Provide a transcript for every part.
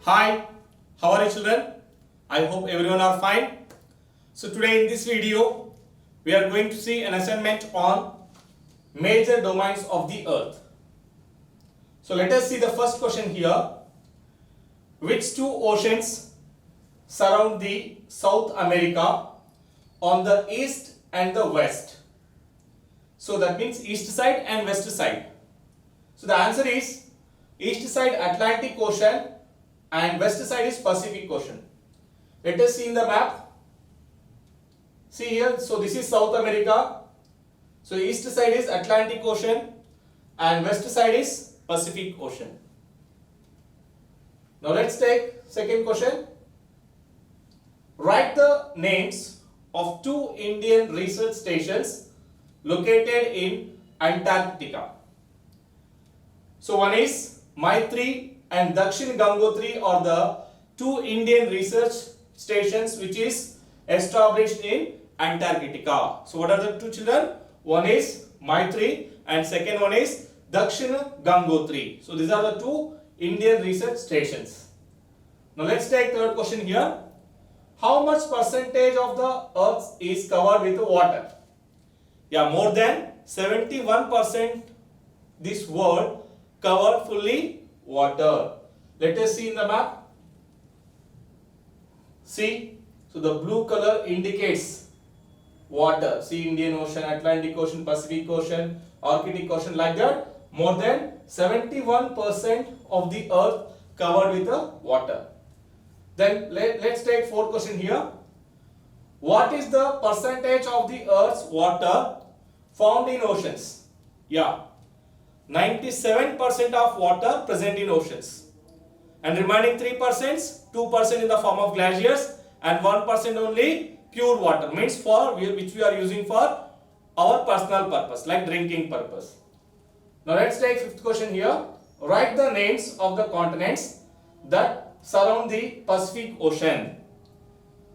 Hi, how are you children? I hope everyone are fine. So today in this video, we are going to see an assignment on major domains of the earth. So let us see the first question here. Which two oceans surround the South America on the east and the west? So that means east side and west side. So the answer is east side Atlantic Ocean and west side is Pacific Ocean. Let us see in the map. See here, so this is South America. So east side is Atlantic Ocean and west side is Pacific Ocean. Now let's take second question. Write the names of two Indian research stations located in Antarctica. So one is Maitri and Dakshin Gangotri are the two Indian research stations which is established in Antarctica. So what are the two children? One is Maitri and second one is Dakshin Gangotri. So these are the two Indian research stations. Now let's take third question here. How much percentage of the earth is covered with water? Yeah, more than 71% this world covered fully water. Let us see in the map. See, so the blue color indicates water. See, Indian Ocean, Atlantic Ocean, Pacific Ocean, Arctic Ocean, like that. More than 71% of the earth covered with the water. Then let's take fourth question here. What is the percentage of the earth's water found in oceans? Yeah, 97% of water present in oceans. And remaining 3%, 2% in the form of glaciers and 1% only pure water, means for which we are using for our personal purpose like drinking purpose. Now let's take fifth question here. Write the names of the continents that surround the Pacific Ocean.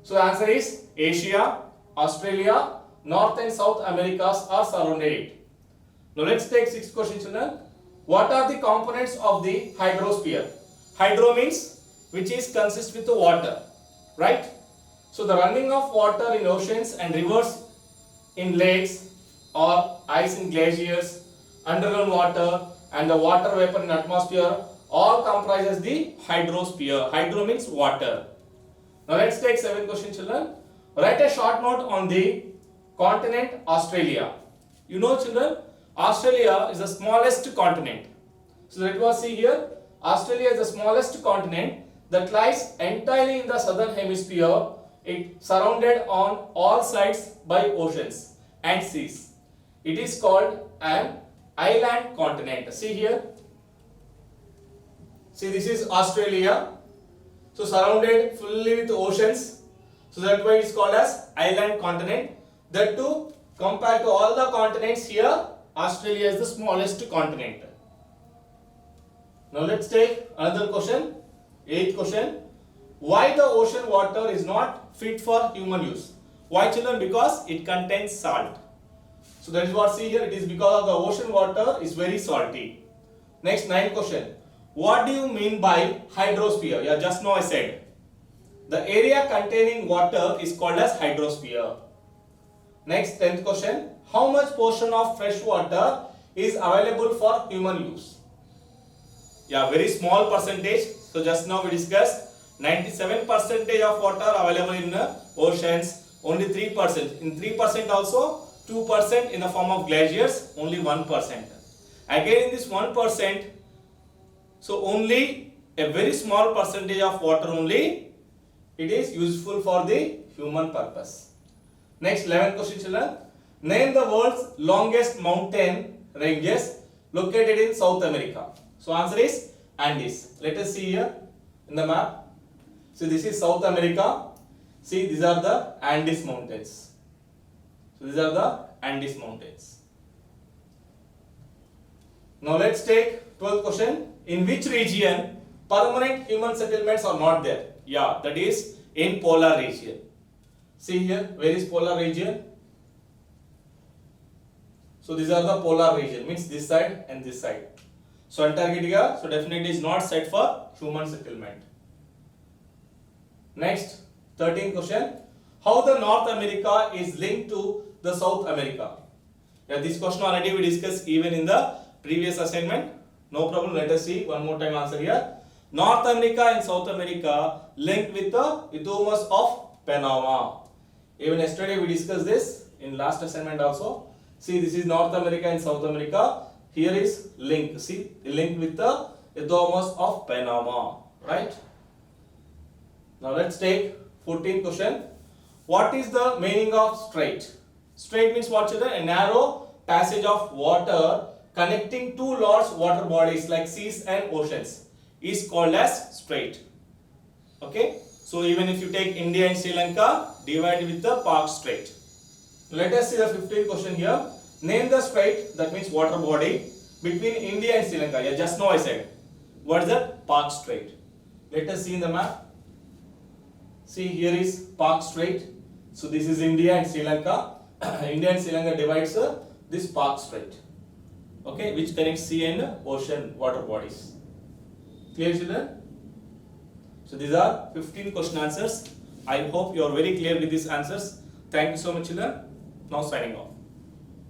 So the answer is Asia, Australia, North and South Americas are surrounded it. Now let's take sixth question children. What are the components of the hydrosphere? Hydro means which is consist with the water, right? So the running of water in oceans and rivers, in lakes or ice in glaciers, underground water and the water vapor in atmosphere all comprises the hydrosphere. Hydro means water. Now let's take seventh question children. Write a short note on the continent Australia. You know children, Australia is the smallest continent. So let us see here. Australia is the smallest continent that lies entirely in the southern hemisphere. It surrounded on all sides by oceans and seas. It is called an island continent. See here. See, this is Australia. So surrounded fully with oceans. So that's why it is called as island continent. That too, compared to all the continents here, Australia is the smallest continent. Now let's take another question. Eighth question. Why the ocean water is not fit for human use? Why children? Because it contains salt. So that is what see here. It is because of the ocean water is very salty. Next, ninth question. What do you mean by hydrosphere? Yeah, just now I said. The area containing water is called as hydrosphere. Next, 10th question. How much portion of fresh water is available for human use? Yeah, very small percentage. So just now we discussed 97% of water available in oceans, only 3%. In 3% also 2% in the form of glaciers, only 1%. Again in this 1%, so only a very small percentage of water only it is useful for the human purpose. Next, 11th question children. Name the world's longest mountain ranges located in South America. So answer is Andes. Let us see here in the map. So this is South America. See, these are the Andes mountains. So these are the Andes mountains. Now let's take 12th question. In which region permanent human settlements are not there? Yeah, that is in polar region. See here, where is polar region? So these are the polar region, means this side and this side. So Antarctica, so definitely is not set for human settlement. Next, 13th question. How the North America is linked to the South America? Yeah, this question already we discussed even in the previous assignment. No problem. Let us see one more time answer here. North America and South America linked with the Isthmus of Panama. Even yesterday we discussed this in last assignment also. See, this is North America and South America. Here is link. See, link with the Isthmus of Panama. Right? Now let's take 14th question. What is the meaning of strait? Strait means what, children? A narrow passage of water connecting two large water bodies like seas and oceans is called as strait. Okay? So even if you take India and Sri Lanka, divide with the Park Strait. Let us see the 15th question here. Name the strait, that means water body, between India and Sri Lanka. Yeah, just now I said. What is that? Park Strait. Let us see in the map. See, here is Park Strait. So this is India and Sri Lanka. India and Sri Lanka divides this Park Strait. Okay, which connects sea and ocean water bodies. Clear, children? So these are 15 question answers. I hope you are very clear with these answers. Thank you so much, children. Now signing off.